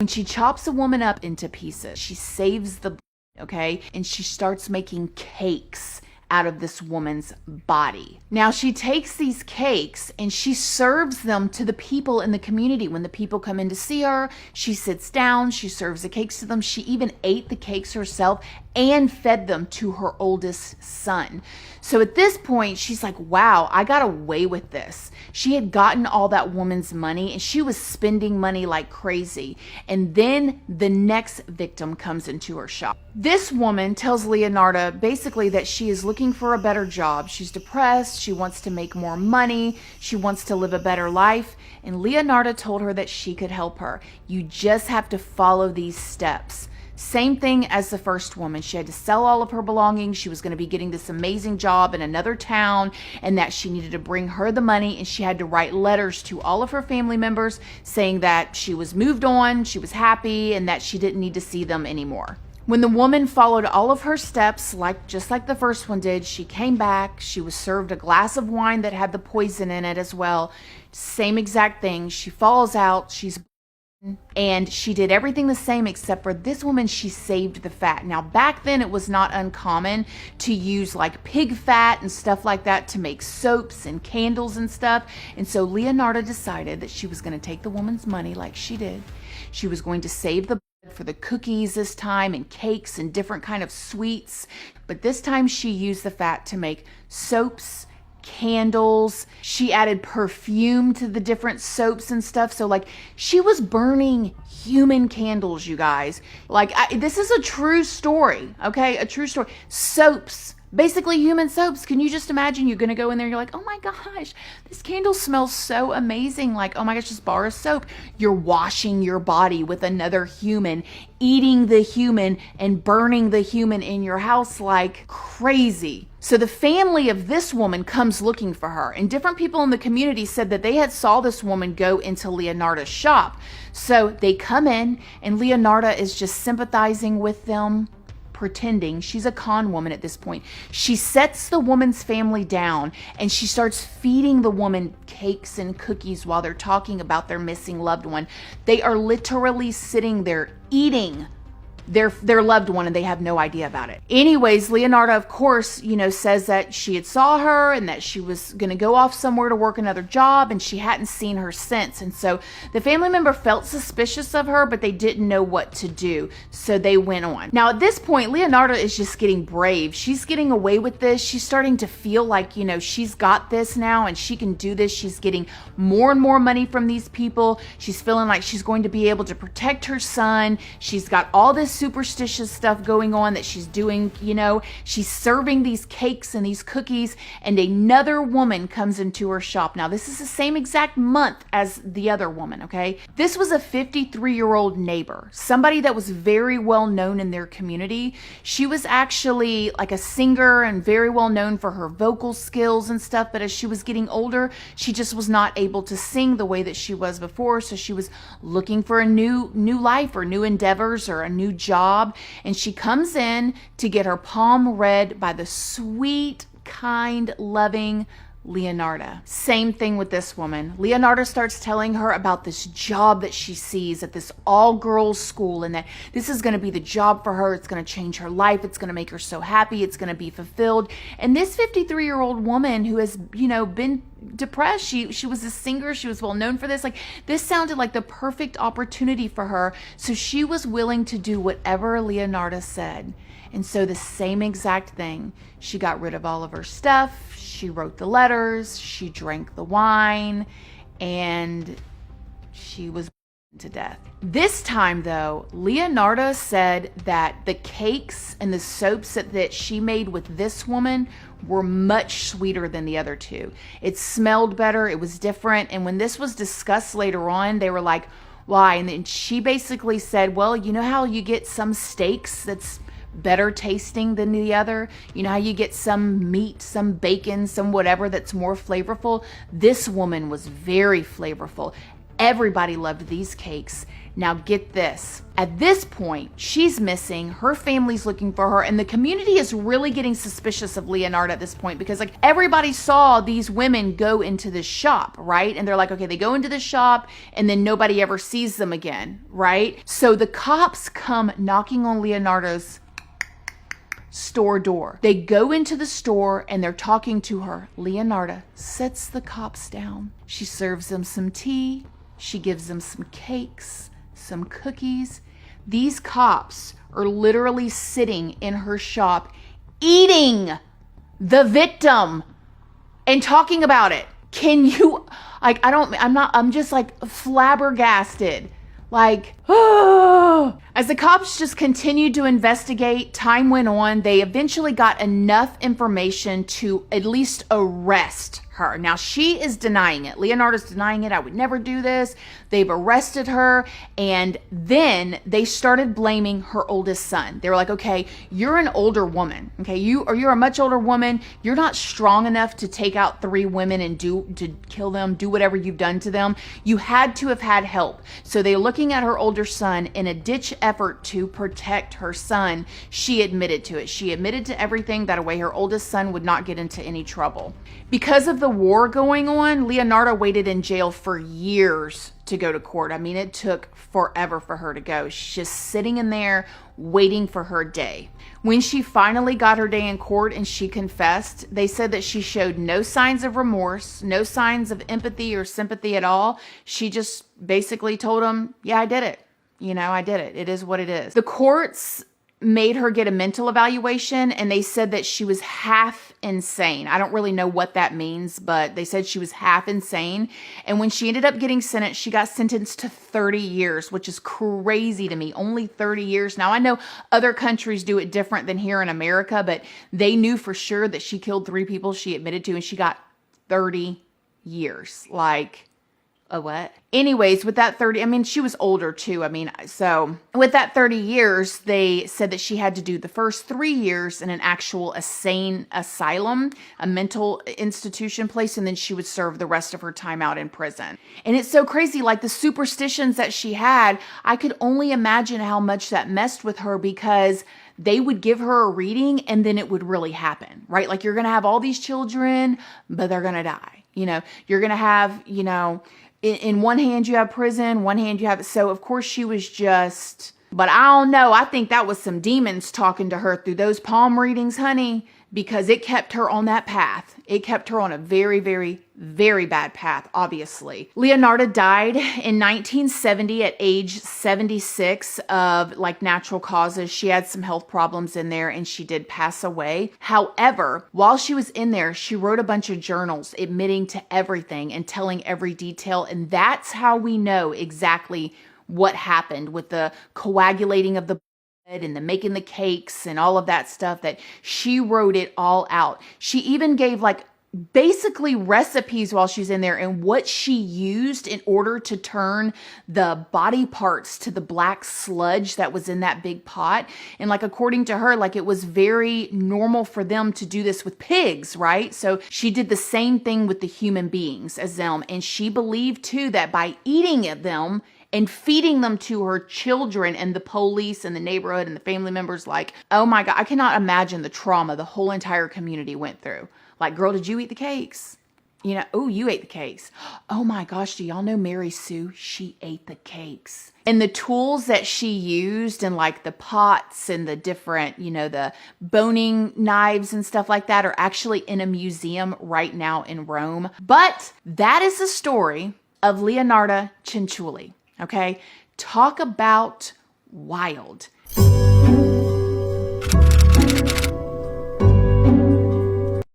When she chops a woman up into pieces, she saves the blood, okay? And she starts making cakes out of this woman's body. Now she takes these cakes and she serves them to the people in the community. When the people come in to see her, she sits down, she serves the cakes to them. She even ate the cakes herself and fed them to her oldest son. So at this point, she's like, wow, I got away with this. She had gotten all that woman's money and she was spending money like crazy. And then the next victim comes into her shop. This woman tells Leonarda basically that she is looking for a better job. She's depressed. She wants to make more money. She wants to live a better life. And Leonarda told her that she could help her. You just have to follow these steps. Same thing as the first woman. She had to sell all of her belongings. She was going to be getting this amazing job in another town, and that she needed to bring her the money, and she had to write letters to all of her family members saying that she was moved on, she was happy, and that she didn't need to see them anymore. When the woman followed all of her steps, just like the first one did, she came back. She was served a glass of wine that had the poison in it as well. Same exact thing. She falls out. And she did everything the same except for this woman, she saved the fat. Now, back then, it was not uncommon to use like pig fat and stuff like that to make soaps and candles and stuff. And so Leonarda decided that she was going to take the woman's money like she did. She was going to save the blood for the cookies this time and cakes and different kind of sweets. But this time she used the fat to make soaps, candles. She added perfume to the different soaps and stuff. So she was burning human candles, you guys. This is a true story, okay? A true story. Soaps, basically human soaps. Can you just imagine you're going to go in there and you're like, oh my gosh, this candle smells so amazing. Oh my gosh, this bar of soap. You're washing your body with another human, eating the human and burning the human in your house like crazy. So the family of this woman comes looking for her, and different people in the community said that they had saw this woman go into Leonarda's shop. So they come in and Leonarda is just sympathizing with them, pretending. She's a con woman at this point. She sets the woman's family down and she starts feeding the woman cakes and cookies while they're talking about their missing loved one. They are literally sitting there eating their loved one, and they have no idea about it. Anyways, Leonarda, of course, says that she had saw her and that she was going to go off somewhere to work another job, and she hadn't seen her since. And so the family member felt suspicious of her, but they didn't know what to do. So they went on. Now, at this point, Leonarda is just getting brave. She's getting away with this. She's starting to feel like, she's got this now and she can do this. She's getting more and more money from these people. She's feeling like she's going to be able to protect her son. She's got all this superstitious stuff going on that she's doing. She's serving these cakes and these cookies, and another woman comes into her shop. Now, this is the same exact month as the other woman, okay? This was a 53-year-old neighbor, somebody that was very well known in their community. She was actually like a singer and very well known for her vocal skills and stuff, but as she was getting older, she just was not able to sing the way that she was before, so she was looking for a new life or new endeavors or a new job, and she comes in to get her palm read by the sweet, kind, loving Leonarda. Same thing with this woman. Leonarda starts telling her about this job that she sees at this all-girls school, and that this is going to be the job for her. It's going to change her life. It's going to make her so happy. It's going to be fulfilled. And this 53-year-old woman who has, been depressed, she was a singer. She was well known for this. This sounded like the perfect opportunity for her. So she was willing to do whatever Leonarda said. And so the same exact thing. She got rid of all of her stuff. She wrote the letters. She drank the wine. And she was to death. This time, though, Leonarda said that the cakes and the soaps that she made with this woman were much sweeter than the other two. It smelled better. It was different. And when this was discussed later on, they were like, why? And then she basically said, well, you know how you get some steaks that's better tasting than the other? You know how you get some meat, some bacon, some whatever that's more flavorful? This woman was very flavorful. Everybody loved these cakes. Now get this. At this point, she's missing. Her family's looking for her. And the community is really getting suspicious of Leonardo at this point because like everybody saw these women go into this shop, right? And they're like, okay, they go into the shop and then nobody ever sees them again, right? So the cops come knocking on Leonardo's store door. They go into the store and they're talking to her. Leonardo sets the cops down. She serves them some tea. She gives them some cakes, some cookies. These cops are literally sitting in her shop eating the victim and talking about it. Can you, like, I'm just like flabbergasted. Like, oh. As the cops just continued to investigate, time went on. They eventually got enough information to at least arrest her. Now, she is denying it. Leonardo's denying it. I would never do this. They've arrested her. And then they started blaming her oldest son. They were like, okay, you're an older woman. Okay, you're a much older woman. You're not strong enough to take out 3 women and to kill them, do whatever you've done to them. You had to have had help. So they're looking at her older son in a ditch effort to protect her son. She admitted to it. She admitted to everything. That way her oldest son would not get into any trouble. Because of the war going on, Leonardo waited in jail for years to go to court. I mean, it took forever for her to go. She's just sitting in there waiting for her day. When she finally got her day in court and she confessed, they said that she showed no signs of remorse, no signs of empathy or sympathy at all. She just basically told them, yeah, I did it. You know, I did it. It is what it is. The courts made her get a mental evaluation and they said that she was half insane. I don't really know what that means, but they said she was half insane. And when she ended up getting sentenced, she got sentenced to 30 years, which is crazy to me. Only 30 years. Now, I know other countries do it different than here in America, but they knew for sure that she killed 3 people she admitted to, and she got 30 years. Like, a what? Anyways, with that 30, I mean, she was older too. I mean, so with that 30 years, they said that she had to do the first 3 years in an actual insane asylum, a mental institution place, and then she would serve the rest of her time out in prison. And it's so crazy, like the superstitions that she had, I could only imagine how much that messed with her because they would give her a reading and then it would really happen, right? Like you're going to have all these children, but they're going to die. You know, you're going to have, you know, in one hand you have prison, one hand you have, so of course she was just, but I don't know. I think that was some demons talking to her through those palm readings, honey, because it kept her on that path. It kept her on a very, very, very bad path, obviously. Leonardo died in 1970 at age 76 of like natural causes. She had some health problems in there and she did pass away. However, while she was in there, she wrote a bunch of journals admitting to everything and telling every detail. And that's how we know exactly what happened with the coagulating of the blood and the making the cakes and all of that stuff, that she wrote it all out. She even gave like basically recipes while she's in there and what she used in order to turn the body parts to the black sludge that was in that big pot. And like, according to her, like it was very normal for them to do this with pigs, right? So she did the same thing with the human beings as them. And she believed too that by eating at them and feeding them to her children and the police and the neighborhood and the family members, like, oh my God, I cannot imagine the trauma the whole entire community went through. Like, girl, did you eat the cakes? You know, oh, you ate the cakes. Oh my gosh, do y'all know Mary Sue? She ate the cakes. And the tools that she used and like the pots and the different, you know, the boning knives and stuff like that are actually in a museum right now in Rome. But that is the story of Leonardo Cianciulli. Okay, talk about wild.